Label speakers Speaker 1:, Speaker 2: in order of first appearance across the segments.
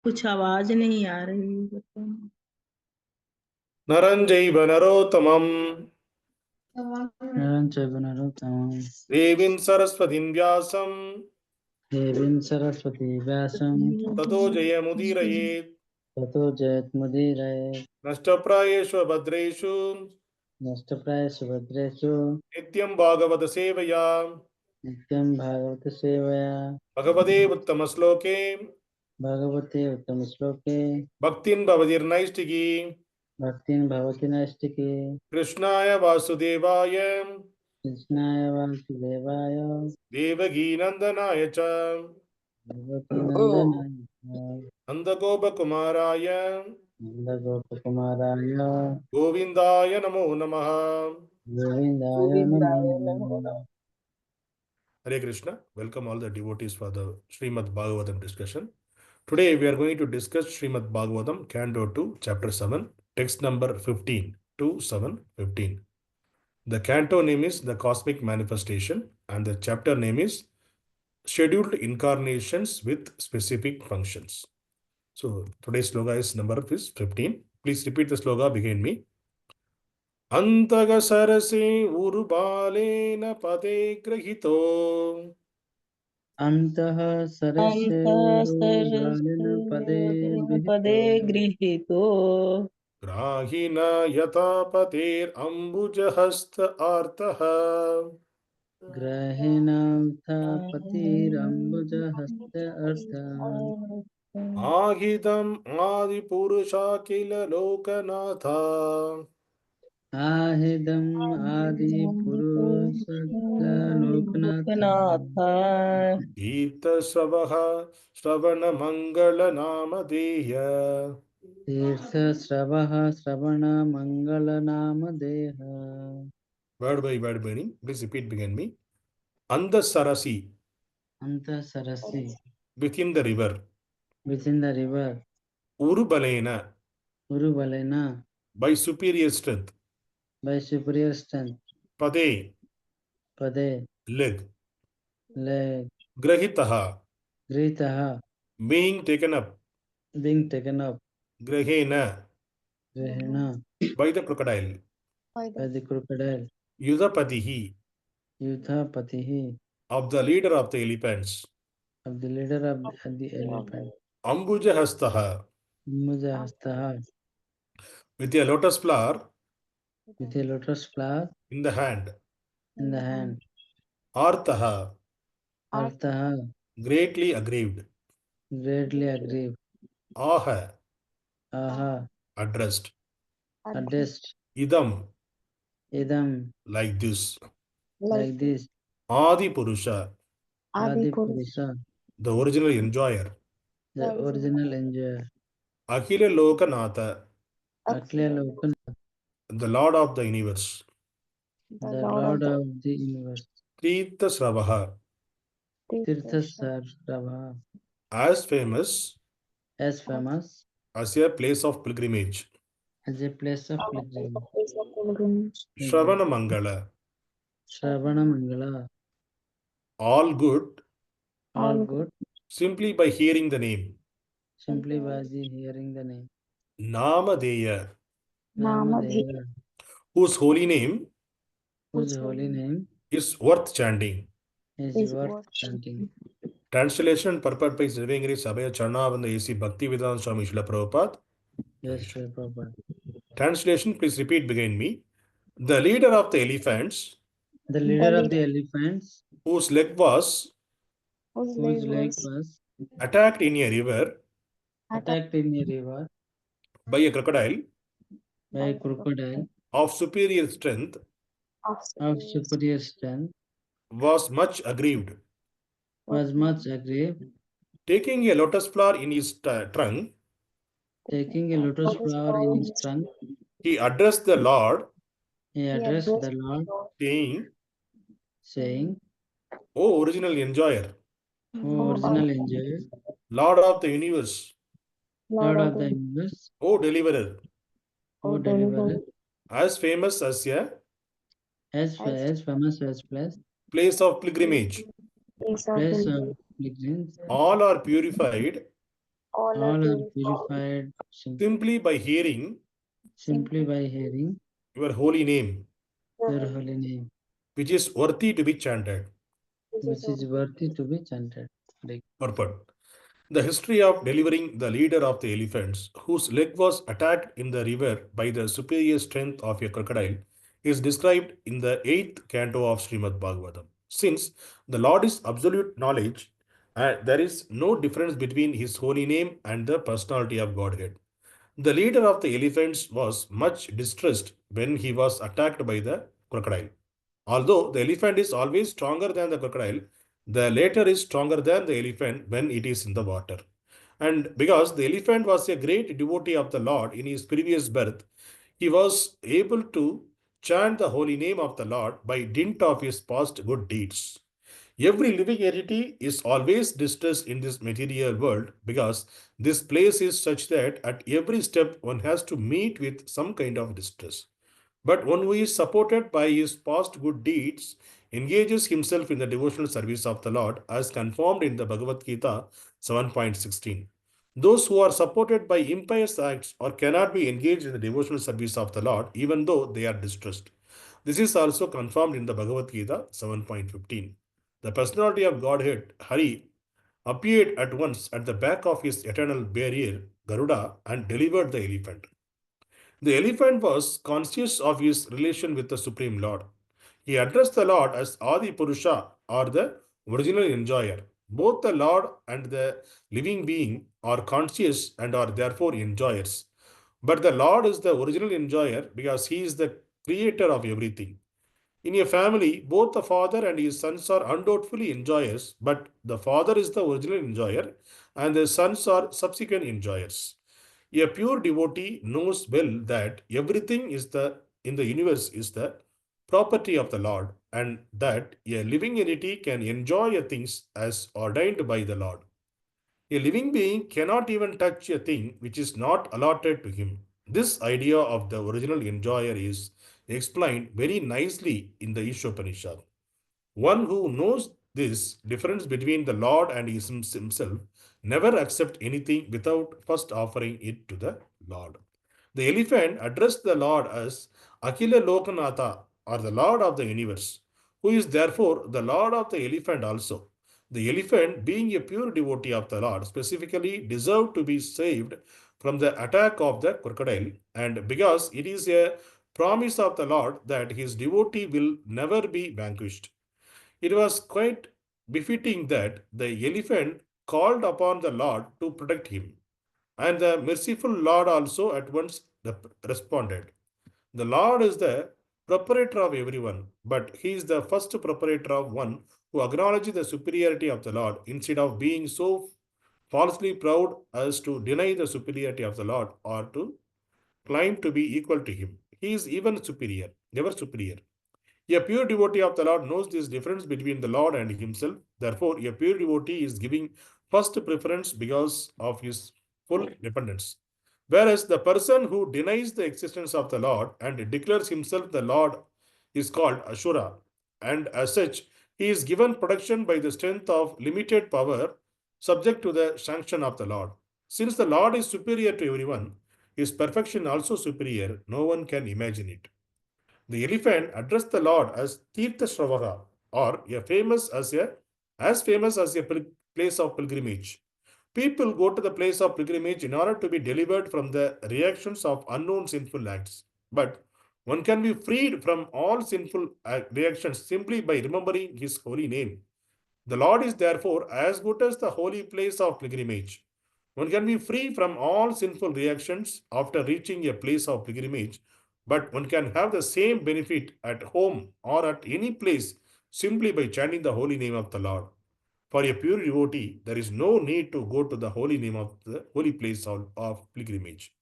Speaker 1: कुछ आवाज नहीं आ रही।
Speaker 2: नरंजैव नरोत्तमं
Speaker 3: नरंचैव नरोत्तमं
Speaker 2: देवीं सरस्वतीं व्यासं
Speaker 3: देवीं सरस्वती व्यासं
Speaker 2: ततो जयमुदीरयेत्
Speaker 3: ततो जयमुदीरयेत्
Speaker 2: नष्टप्रायेषु भद्रेषु
Speaker 3: नष्टप्रायेषु भद्रेषु
Speaker 2: नित्यं भागवत सेवया
Speaker 3: नित्यं भागवत सेवया
Speaker 2: भगवते उत्तमश्लोके
Speaker 3: भगवते उत्तमश्लोके
Speaker 2: भक्तिं भवतिर्नैष्टिकी
Speaker 3: भक्तिं भवति नैष्टिकी
Speaker 2: कृष्णाय वासुदेवाय
Speaker 3: कृष्णाय वासुदेवाय
Speaker 2: देवकी नंदनाय च
Speaker 3: देवकीनन्दनाय
Speaker 2: नन्दगोपकुमाराय
Speaker 3: नन्दगोपकुमाराय
Speaker 2: गोविन्दाय नमो नमः।
Speaker 3: गोविन्दाय नमो नमः।
Speaker 2: Hare Krishna. Welcome all the devotees for the Śrīmad-Bhāgavatam discussion. Today we are going to discuss Śrīmad-Bhāgavatam, Canto 2, Chapter 7, text number 15 to 7:15. The canto name is The Cosmic Manifestation and the chapter name is Scheduled Incarnations with Specific Functions. So today's sloga is number 15. Please repeat the sloga behind me. antaḥ-sarasy uru-balena pade gṛhīto
Speaker 3: antaḥ-sarasy uru-balena
Speaker 1: पदे गृहीतो
Speaker 2: grāheṇa yūtha-patir ambuja-hasta ārtaḥ
Speaker 3: grāheṇa yūtha-patir ambuja-hasta ārtaḥ
Speaker 2: āhedam ādi-puruṣākhila-loka-nātha
Speaker 3: āhedam ādi-puruṣākhila-loka-nātha
Speaker 2: tīrtha-śravaḥ śravaṇa-maṅgala-nāmadheya
Speaker 3: tīrtha-śravaḥ śravaṇa-maṅgala-nāmadheya.
Speaker 2: Word by word meaning. Please repeat behind me. antaḥ-sarasy
Speaker 3: antaḥ-sarasy
Speaker 2: within the river.
Speaker 3: within the river.
Speaker 2: uru-balena
Speaker 3: uru-balena
Speaker 2: by superior strength.
Speaker 3: by superior strength.
Speaker 2: pade
Speaker 3: pade
Speaker 2: leg.
Speaker 3: leg.
Speaker 2: gṛhītaḥ being taken up.
Speaker 3: being taken up.
Speaker 2: grāheṇa
Speaker 3: grāheṇa
Speaker 2: by the crocodile.
Speaker 3: by the crocodile.
Speaker 2: yūtha-patir
Speaker 3: yūtha-patir
Speaker 2: of the leader of the elephants.
Speaker 3: of the leader of the elephant.
Speaker 2: ambuja-hasta
Speaker 3: ambuja-hasta
Speaker 2: with a lotus flower
Speaker 3: with a lotus flower
Speaker 2: in the hand. ārtaḥ
Speaker 3: ārtaḥ
Speaker 2: greatly aggrieved.
Speaker 3: aggrieved.
Speaker 2: āhedam addressed.
Speaker 3: idam
Speaker 2: like this.
Speaker 3: ādi-puruṣā
Speaker 2: the original enjoyer. aggrieved the Lord of the universe. tīrtha-śravaḥ
Speaker 3: tīrtha-śravaḥ
Speaker 2: as famous
Speaker 3: as
Speaker 2: as a place of pilgrimage.
Speaker 3: a place of pilgrimage.
Speaker 2: śravaṇa-maṅgala all good simply by hearing the name. Nāmadheya whose holy name is worth chanting. Translation and purport by Srivengiri Sabhaya Charnavanda A.C. Bhaktivedanta Swami Srila Prabhupada.
Speaker 3: Yes, Srila Prabhupada.
Speaker 2: Translation, please repeat behind me. The leader of the elephants whose leg was attacked in a river by a crocodile of superior strength was much aggrieved. Taking a lotus flower in his trunk, he addressed the Lord, saying, O original enjoyer, Lord of the universe, O deliverer, as famous as a place of pilgrimage. All are purified
Speaker 3: All are purified
Speaker 2: simply by hearing
Speaker 3: simply by hearing
Speaker 2: your holy name,
Speaker 3: your holy name,
Speaker 2: which is worthy to be chanted.
Speaker 3: which is worthy to be chanted. Like,
Speaker 2: Purport. The history of delivering the leader of the elephants, whose leg was attacked in the river by the superior strength of a crocodile, is described in the 8th canto of Śrīmad-Bhāgavatam. Since the Lord is absolute knowledge, there is no difference between his holy name and the personality of Godhead. The leader of the elephants was much distressed when he was attacked by the crocodile. Although the elephant is always stronger than the crocodile, the latter is stronger than the elephant when it is in the water. And because the elephant was a great devotee of the Lord in his previous birth, he was able to chant the holy name of the Lord by dint of his past good deeds. Every living entity is always distressed in this material world because this place is such that at every step one has to meet with some kind of distress. But one who is supported by his past good deeds engages himself in the devotional service of the Lord as confirmed in the Bhagavad-gītā 7.16. Those who are supported by impious acts or cannot be engaged in the devotional service of the Lord even though they are distressed. This is also confirmed in the Bhagavad-gītā 7.15. The personality of Godhead Hari appeared at once at the back of his eternal barrier Garuḍa and delivered the elephant. The elephant was conscious of his relation with the Supreme Lord. He addressed the Lord as ādi-puruṣā or the original enjoyer. Both the Lord and the living being are conscious and are therefore enjoyers. But the Lord is the original enjoyer because he is the creator of everything. In a family, both the father and his sons are undoubtedly enjoyers, but the father is the original enjoyer and the sons are subsequent enjoyers. A pure devotee knows well that everything in the universe is the property of the Lord and that a living entity can enjoy things as ordained by the Lord. A living being cannot even touch a thing which is not allotted to him. This idea of the original enjoyer is explained very nicely in the Ishopanishad. One who knows this difference between the Lord and himself never accept anything without first offering it to the Lord. The elephant addressed the Lord as Akhila-loka-nātha or the Lord of the universe, who is therefore the Lord of the elephant also. The elephant, being a pure devotee of the Lord, specifically deserved to be saved from the attack of the crocodile, and because it is a promise of the Lord that his devotee will never be vanquished. It was quite befitting that the elephant called upon the Lord to protect him, and the merciful Lord also at once responded. The Lord is the proprietor of everyone, but he is the first proprietor of one who acknowledges the superiority of the Lord instead of being so falsely proud as to deny the superiority of the Lord or to claim to be equal to him. He is even superior, never superior. A pure devotee of the Lord knows this difference between the Lord and himself. Therefore, a pure devotee is giving first preference because of his full dependence. Whereas the person who denies the existence of the Lord and declares himself the Lord is called Ashura, and as such, he is given protection by the strength of limited power, subject to the sanction of the Lord. Since the Lord is superior to everyone, his perfection also superior, no one can imagine it. The elephant addressed the Lord as tīrtha-śravaḥ, or as famous as a place of pilgrimage. People go to the place of pilgrimage in order to be delivered from the reactions of unknown sinful acts. But one can be freed from all sinful reactions simply by remembering his holy name. The Lord is therefore as good as the holy place of pilgrimage. One can be free from all sinful reactions after reaching a place of pilgrimage, but one can have the same benefit at home or at any place simply by chanting the holy name of the Lord. For a pure devotee, there is no need to go to the holy name of the holy place of pilgrimage.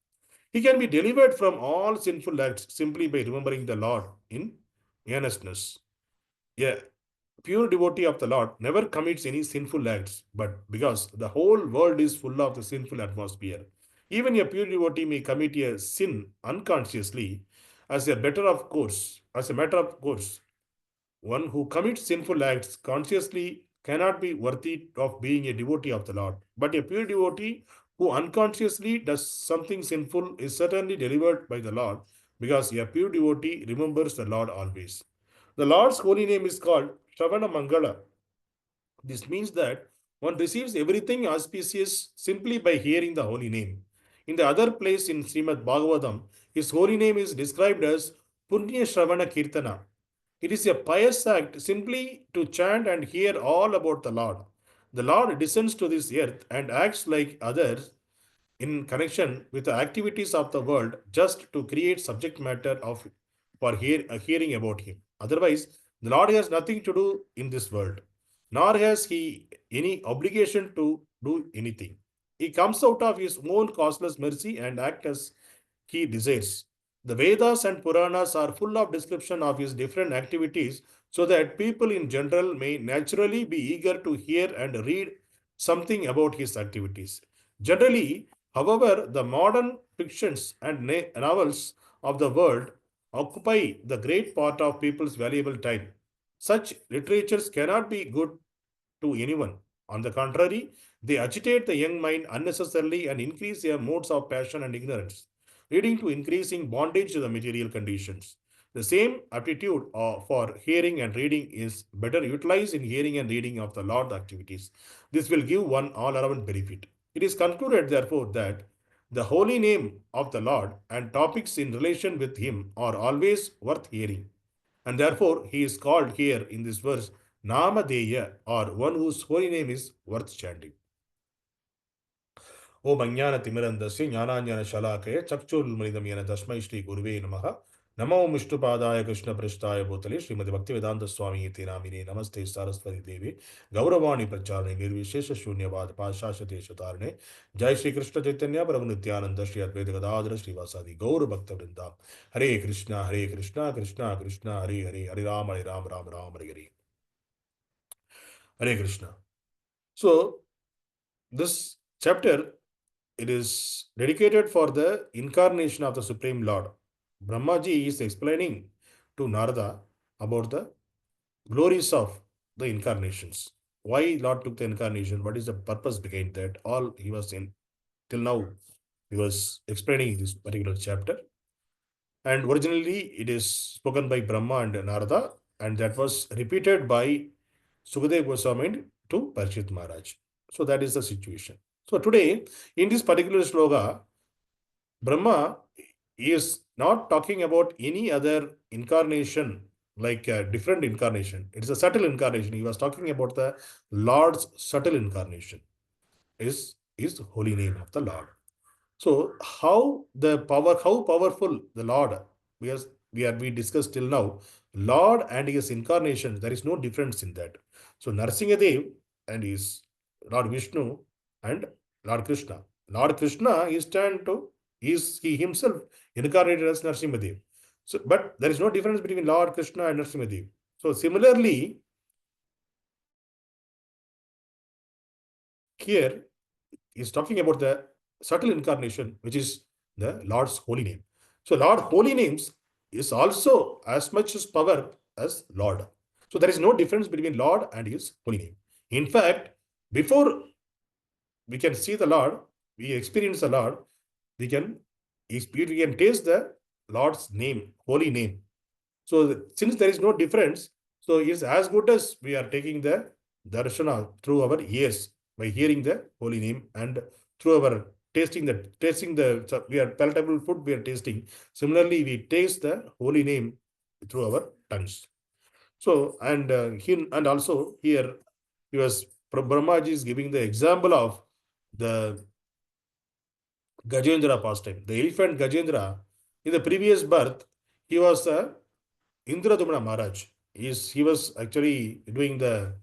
Speaker 2: He can be delivered from all sinful acts simply by remembering the Lord in earnestness. A pure devotee of the Lord never commits any sinful acts, but because the whole world is full of the sinful atmosphere, even a pure devotee may commit a sin unconsciously as a matter of course. One who commits sinful acts consciously cannot be worthy of being a devotee of the Lord. But a pure devotee who unconsciously does something sinful is certainly delivered by the Lord, because a pure devotee remembers the Lord always. The Lord's holy name is called śravaṇa-maṅgala. This means that one receives everything auspicious simply by hearing the holy name. In the other place in Śrīmad-Bhāgavatam, his holy name is described as punya-śravana-kirtana. It is a pious act simply to chant and hear all about the Lord. The Lord descends to this earth and acts like others in connection with the activities of the world, just to create subject matter of for hearing about him. Otherwise, the Lord has nothing to do in this world, nor has he any obligation to do anything. He comes out of his own causeless mercy and acts as he desires. The Vedas and Puranas are full of description of his different activities, so that people in general may naturally be eager to hear and read something about his activities. Generally, however, the modern fictions and novels of the world occupy the great part of people's valuable time. Such literatures cannot be good to anyone. On the contrary, they agitate the young mind unnecessarily and increase their modes of passion and ignorance, leading to increasing bondage to the material conditions. The same aptitude for hearing and reading is better utilized in hearing and reading of the Lord activities. This will give one all-around benefit. It is concluded, therefore, that the holy name of the Lord and topics in relation with him are always worth hearing. And therefore, he is called here in this verse Namadeya, or one whose holy name is worth chanting. Om Ajnana Timirandasya Jnananjana Shalakaya Chakshurulmanitam Yena Tasmai Shri Guruve Namaha Namo Vishnupadaya Krishna Prasthaya Bhutale Srimati Bhaktivedanta Swami Iti Namine Namaste Saraswati Devi Gauravani Pracharane Nirvishesha Shunyavad Pashashate Shatarane Jai Shri Krishna Chaitanya Prabhu Nityananda Shri Advaita Gadadhara Shri Vasadi Gaura Bhakta Vrinda Hare Krishna Krishna Krishna Hare Hare Hare Rama Rama Hare Hare Hare Krishna. So this chapter, it is dedicated for the incarnation of the Supreme Lord. Brahmaji is explaining to Narada about the glories of the incarnations. Why Lord took the incarnation? What is the purpose behind that? All he was in till now, he was explaining this particular chapter. And originally it is spoken by Brahma and Narada, and that was repeated by Sukadeva Goswami to Parikshit Maharaj. So that is the situation. So today, in this particular sloka, Brahma is not talking about any other incarnation, like a different incarnation. It is a subtle incarnation. He was talking about the Lord's subtle incarnation, is holy name of the Lord. So how powerful the Lord, because we discussed till now, Lord and his incarnation, there is no difference in that. So Narsingadev and his Lord Vishnu and Lord Krishna. Lord Krishna is he himself incarnated as Narsingadev. So, but there is no difference between Lord Krishna and Narsingadev. So similarly, here is talking about the subtle incarnation, which is the Lord's holy name. So Lord holy names is also as much as power as Lord. So there is no difference between Lord and his holy name. In fact, before we can see the Lord, we experience the Lord, we can taste the Lord's name, holy name. So since there is no difference, so it's as good as we are taking the darshana through our ears by hearing the holy name, and through our tasting the we are palatable food we are tasting. Similarly, we taste the holy name through our tongues. So and also here Brahmaji is giving the example of the Gajendra pastime. The elephant Gajendra, in the previous birth, he was Indradumna Maharaj. He was actually doing the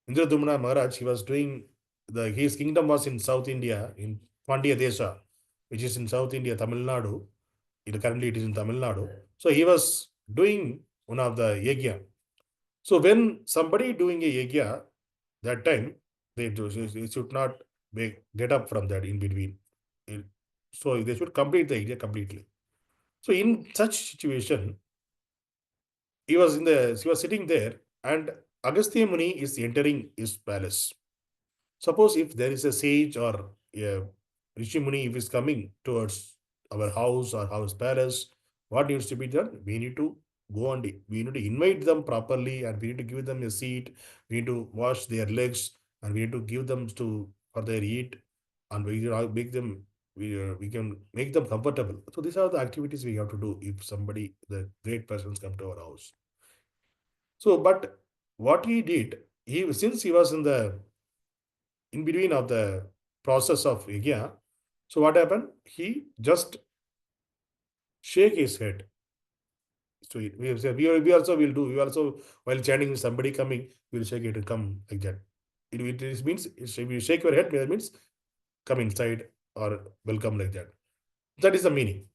Speaker 2: Indradumna Maharaj. He was doing his kingdom was in South India, in Pandya Dasa, which is in South India, Tamil Nadu. Currently it is in Tamil Nadu. So he was doing one of the yajna. So when somebody doing a yajna, that time they should not get up from that in between. So they should complete the yajna completely. So in such situation, he was sitting there, and Agastya Muni is entering his palace. Suppose if there is a sage or a Rishi Muni, if is coming towards our house or house palace, what needs to be done? We need to go and we need to invite them properly, and we need to give them a seat. We need to wash their legs, and we need to give them for their eat, and make them we can make them comfortable. So these are the activities we have to do if the great persons come to our house. So, but what he did, since he was in between of the process of yajna, so what happened? He just shake his head. So we also will do. We also, while chanting, somebody coming, we will shake it and come like that. It means if you shake your head, that means come inside or welcome like that. That is the meaning.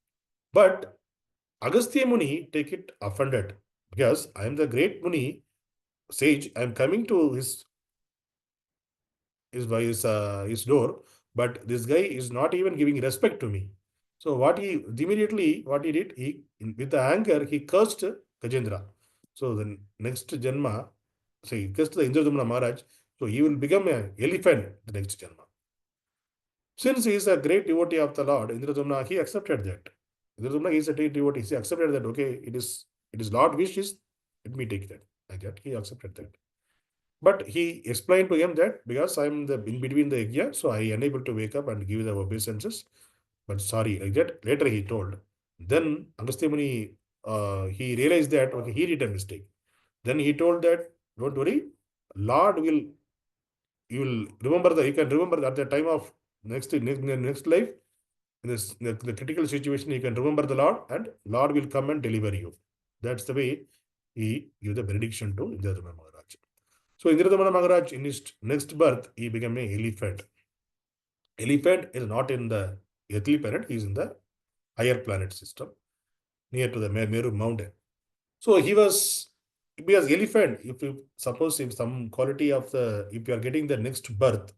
Speaker 2: But Agastya Muni take it offended, because I am the great Muni, sage. I am coming to his door, but this guy is not even giving respect to me. So what he did, with the anger, he cursed Gajendra. So the next Janma, so he cursed the Indradumna Maharaj, so he will become an elephant the next Janma. Since he is a great devotee of the Lord, Indradumna, he accepted that. Indradumna is a great devotee, he accepted that, okay, it is Lord wishes, let me take that. Like that, he accepted that. But he explained to him that because I am in between the yajna, so I unable to wake up and give the obeisances. But sorry, like that. Later he told. Then Agastya Muni, he realized that okay, he did a mistake. Then he told that don't worry, Lord you can remember at the time of next life, in the critical situation, you can remember the Lord, and Lord will come and deliver you. That's the way he gave the benediction to Indradumna Maharaj. So Indradumna Maharaj, in his next birth, he became an elephant. Elephant is not in the earthly planet, he is in the higher planet system, near to the Meru mountain. So he was, because elephant, if some quality of if you are getting the next birth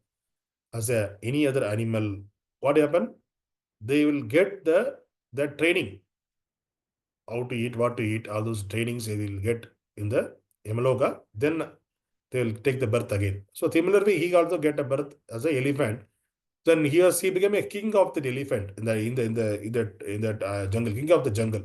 Speaker 2: as any other animal, what happen? They will get the training, how to eat, what to eat, all those trainings they will get in the Yamaloka, then they will take the birth again. So similarly, he also get a birth as an elephant. Then he became a king of the elephant in that jungle, king of the jungle.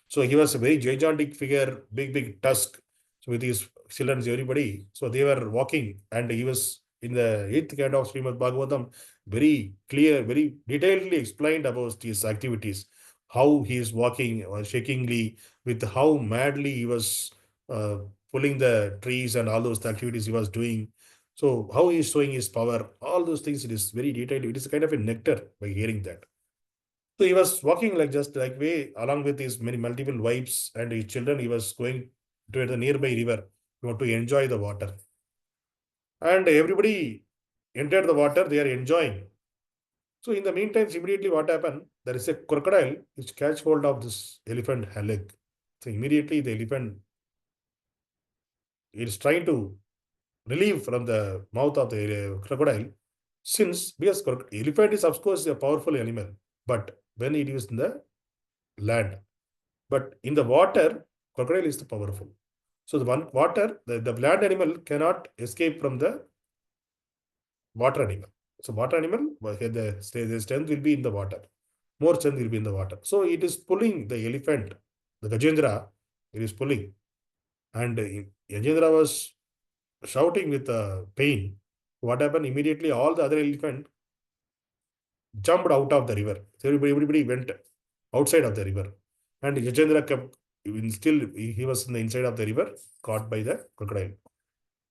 Speaker 2: So he was a very gigantic figure, big tusk. So with his children, everybody, so they were walking, and he was in the 8th Canto of Śrīmad-Bhāgavatam, very clear, very detailedly explained about his activities, how he is walking shakingly, with how madly he was pulling the trees and all those activities he was doing. So how he is showing his power, all those things, it is very detailed. It is kind of a nectar by hearing that. So he was walking just like way along with his many multiple wives and his children. He was going to the nearby river to enjoy the water. And everybody entered the water, they are enjoying. So in the meantime, immediately what happened? There is a crocodile which catch hold of this elephant leg. So immediately the elephant is trying to relieve from the mouth of the crocodile. Because elephant is of course a powerful animal, but when it is in the land, but in the water, crocodile is the powerful. So the land animal cannot escape from the water animal. So water animal, the strength will be in the water. More strength will be in the water. So it is pulling the elephant, the Gajendra, it is pulling. And Gajendra was shouting with pain. What happened? Immediately all the other elephant jumped out of the river. So everybody went outside of the river. And Gajendra kept, he was in the inside of the river, caught by the crocodile.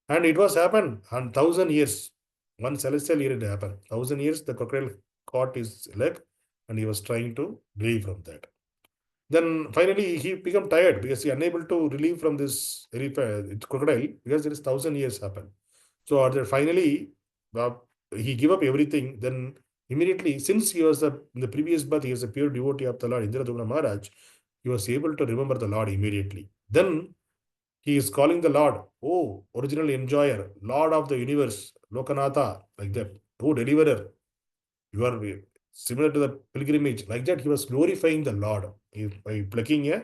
Speaker 2: And it was happened on 1,000 years. One celestial year it happened. 1,000 years the crocodile caught his leg, and he was trying to relieve from that. Then finally he became tired because he unable to relieve from this crocodile, because there is 1,000 years happened. So finally he gave up everything. Then immediately, since he was in the previous birth, he was a pure devotee of the Lord Indradumna Maharaj, he was able to remember the Lord immediately. Then he is calling the Lord, oh, original enjoyer, Lord of the universe, Loka-nātha, like that. Oh, deliverer, you are similar to the pilgrimage. Like that, he was glorifying the Lord by plucking in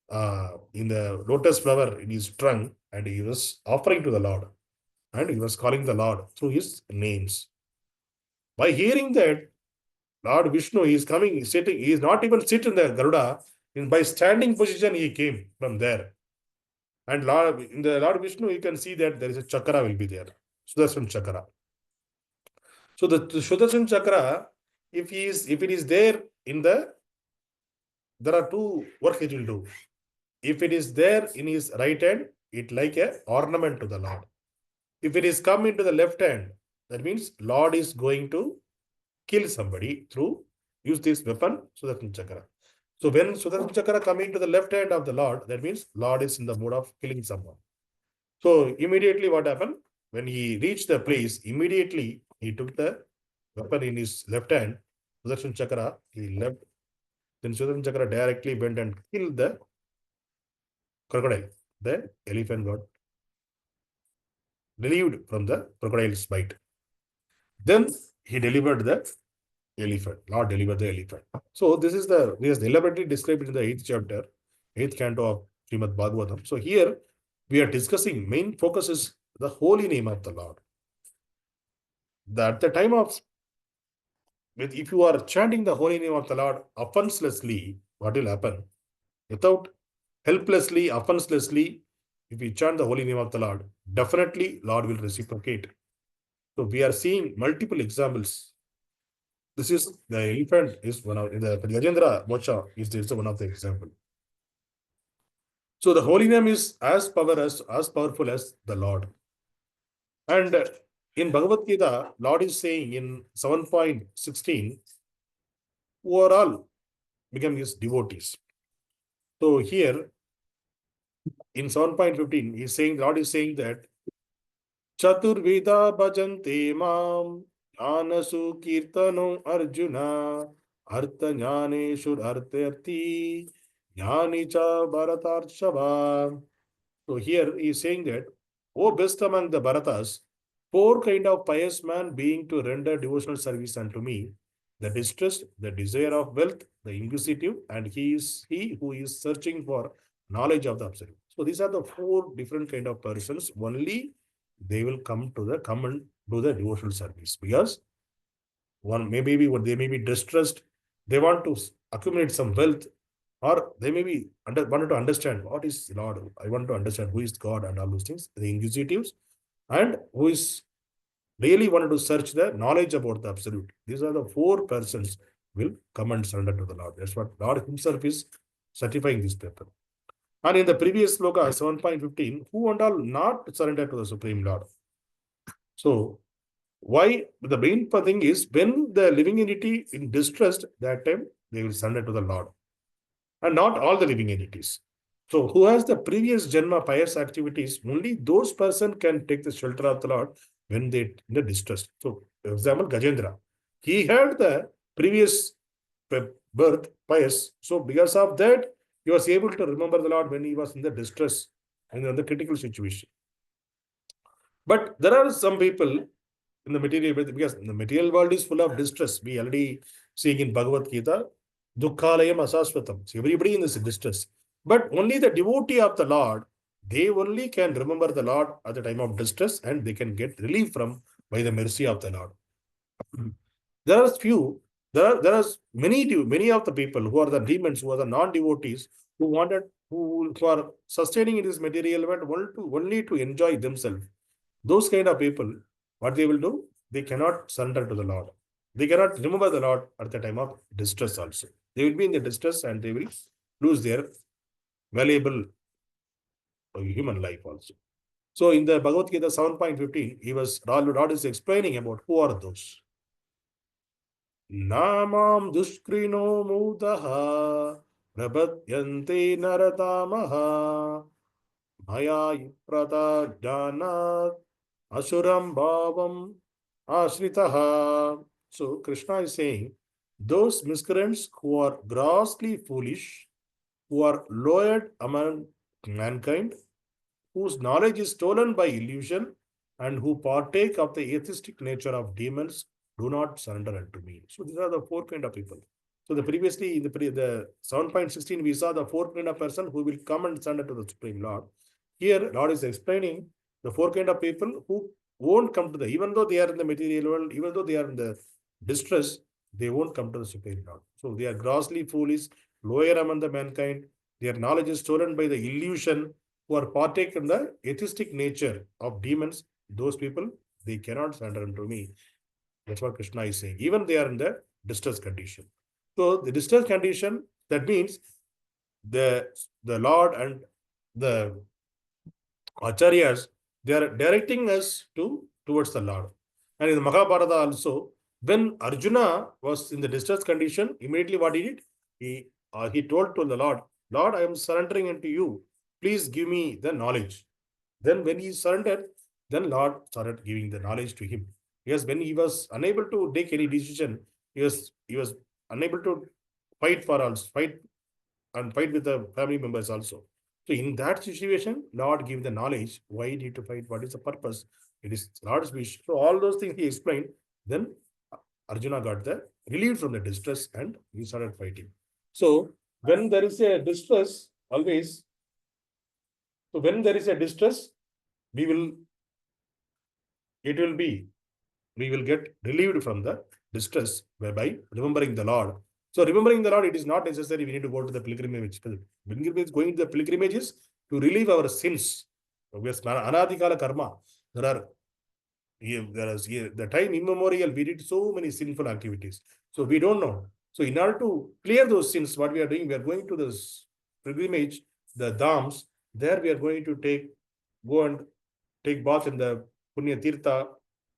Speaker 2: the lotus flower in his trunk, and he was offering to the Lord. And he was calling the Lord through his names. By hearing that, Lord Vishnu, he is coming, he's sitting, he is not even sit in the Garuda. By standing position, he came from there. And in the Lord Vishnu, you can see that there is a chakra will be there. Sudarshan chakra. So the Sudarshan chakra, if it is there there are two work it will do. If it is there in his right hand, it like a ornament to the Lord. If it is come into the left hand, that means Lord is going to kill somebody through use this weapon, Sudarshan chakra. So when Sudarshan chakra coming to the left hand of the Lord, that means Lord is in the mood of killing someone. So immediately what happened? When he reached the place, immediately he took the weapon in his left hand, Sudarshan chakra, he left. Then Sudarshan chakra directly went and killed the crocodile. The elephant got relieved from the crocodile's bite. Then he delivered the elephant. Lord delivered the elephant. So this is elaborately described in the 8th chapter, 8th canto of Śrīmad-Bhāgavatam. So here we are discussing, main focus is the holy name of the Lord. At the time of, if you are chanting the holy name of the Lord offenselessly, what will happen? Without helplessly, offenselessly, if you chant the holy name of the Lord, definitely Lord will reciprocate. So we are seeing multiple examples. This is the elephant is one of the Gajendra moksha is one of the example. So the holy name is as powerful as the Lord. And in Bhagavad-gītā, Lord is saying in 7.16, who are all become his devotees. So here in 7.15, Lord is saying that Chaturveda bhajante mam jnanasu kirtano arjuna artha jnaneshur artharthi jnani cha bharatarshava. So here he is saying that, O best among the Bharatas, 4 kind of pious man being to render devotional service unto me: the distressed, the desire of wealth, the inquisitive, and he who is searching for knowledge of the absolute. So these are the 4 different kind of persons. Only they will come and do the devotional service, because they may be distressed, they want to accumulate some wealth, or they may be wanted to understand what is Lord. I want to understand who is God and all those things. The inquisitives, and who is really wanted to search the knowledge about the absolute. These are the 4 persons will come and surrender to the Lord. That's what Lord himself is certifying this paper. And in the previous sloka 7.15, who and all not surrender to the Supreme Lord. So why? The main thing is, when the living entity in distress, that time they will surrender to the Lord. And not all the living entities. So who has the previous Janma pious activities, only those person can take the shelter of the Lord when they in the distress. So, for example, Gajendra, he had the previous birth pious. So because of that, he was able to remember the Lord when he was in the distress and in the critical situation. But there are some people in the material world, because the material world is full of distress. We already seeing in Bhagavad-gītā, dukkhalayam asasvatam. So everybody in this distress. But only the devotee of the Lord, they only can remember the Lord at the time of distress, and they can get relief from by the mercy of the Lord. There are many of the people who are the demons, who are the non-devotees, who are sustaining in this material world only to enjoy themselves. Those kind of people, what they will do? They cannot surrender to the Lord. They cannot remember the Lord at the time of distress also. They will be in the distress and they will lose their valuable human life also. So in the Bhagavad-gītā 7.15, Lord is explaining about who are those. Namam duskrino mudaha prabhadyante naratamaha maya yuprata janat asuram bhavam ashritaha. So Krishna is saying, those miscreants who are grossly foolish, who are lowered among mankind, whose knowledge is stolen by illusion, and who partake of the atheistic nature of demons, do not surrender unto me. So these are the 4 kind of people. So previously in the 7.16, we saw the 4 kind of person who will come and surrender to the Supreme Lord. Here, Lord is explaining the 4 kind of people who won't come to even though they are in the material world, even though they are in the distress, they won't come to the Supreme Lord. So they are grossly foolish, lower among the mankind. Their knowledge is stolen by the illusion who are partake in the atheistic nature of demons. Those people, they cannot surrender unto me. That's what Krishna is saying. Even they are in the distress condition. So the distress condition, that means the Lord and the acharyas, they are directing us towards the Lord. And in the Mahabharata also, when Arjuna was in the distress condition, immediately what he did? He told to the Lord, Lord, I am surrendering unto you. Please give me the knowledge. Then when he surrendered, then Lord started giving the knowledge to him. Yes, when he was unable to take any decision, he was unable to fight with the family members also. So in that situation, Lord give the knowledge. Why need to fight? What is the purpose? It is Lord's wish. So all those things he explained. Then Arjuna got the relieved from the distress and he started fighting. So when there is a distress, always. So when there is a distress, we will get relieved from the distress by remembering the Lord. So remembering the Lord, it is not necessary we need to go to the pilgrimage. Going to the pilgrimages to relieve our sins. We are anadikala karma. There is the time immemorial, we did so many sinful activities. So we don't know. So in order to clear those sins, what we are doing, we are going to this pilgrimage, the dhams. There we are going to go and take bath in the punya tīrtha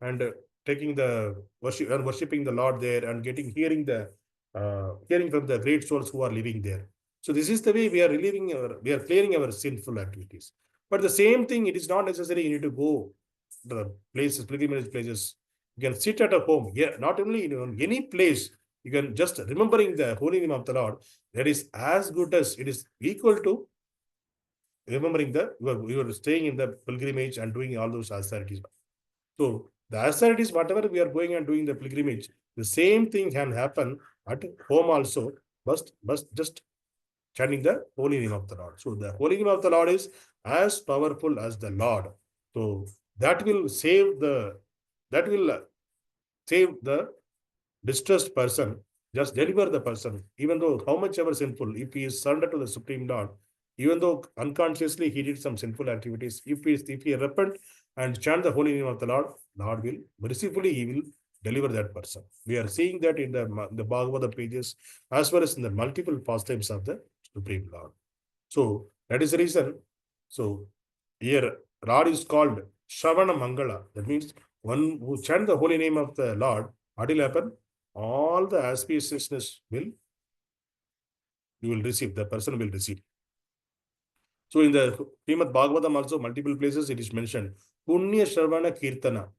Speaker 2: and taking the worship and worshipping the Lord there and hearing from the great souls who are living there. So this is the way we are clearing our sinful activities. But the same thing, it is not necessary you need to go to the places, pilgrimage places. You can sit at a home. Yeah, not only in any place, you can just remembering the holy name of the Lord. That is as good as it is equal to remembering you are staying in the pilgrimage and doing all those austerities. So the austerities, whatever we are going and doing the pilgrimage, the same thing can happen at home also, but just chanting the holy name of the Lord. So the holy name of the Lord is as powerful as the Lord. So that will save the distressed person, just deliver the person, even though how much ever sinful, if he is surrendered to the Supreme Lord, even though unconsciously he did some sinful activities, if he repent and chant the holy name of the Lord will mercifully, he will deliver that person. We are seeing that in the Bhagavatam pages, as well as in the multiple pastimes of the Supreme Lord. So that is the reason. So here Lord is called śravaṇa-maṅgala. That means one who chant the holy name of the Lord, what will happen? All the auspiciousness the person will receive. So in the Śrīmad-Bhāgavatam also multiple places it is mentioned. Punya śravana kirtana.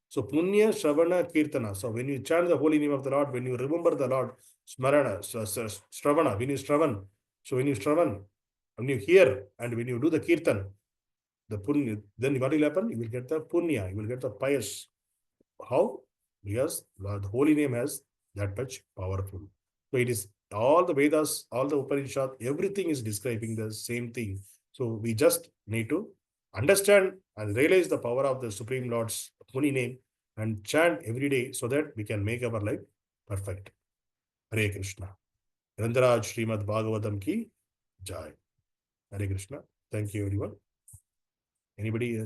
Speaker 2: So punya śravana kirtana. So when you chant the holy name of the Lord, when you remember the Lord, smarana, śravana, when you shravan. So when you shravan, when you hear and when you do the kirtan, the punya, then what will happen? You will get the punya, you will get the pious. How? Because the holy name has that much powerful. So it is all the Vedas, all the Upanishad, everything is describing the same thing. So we just need to understand and realize the power of the Supreme Lord's holy name and chant every day so that we can make our life perfect. Hare Krishna. Gajendra Śrīmad-Bhāgavatam ki jai. Hare Krishna. Thank you everyone. Anybody else?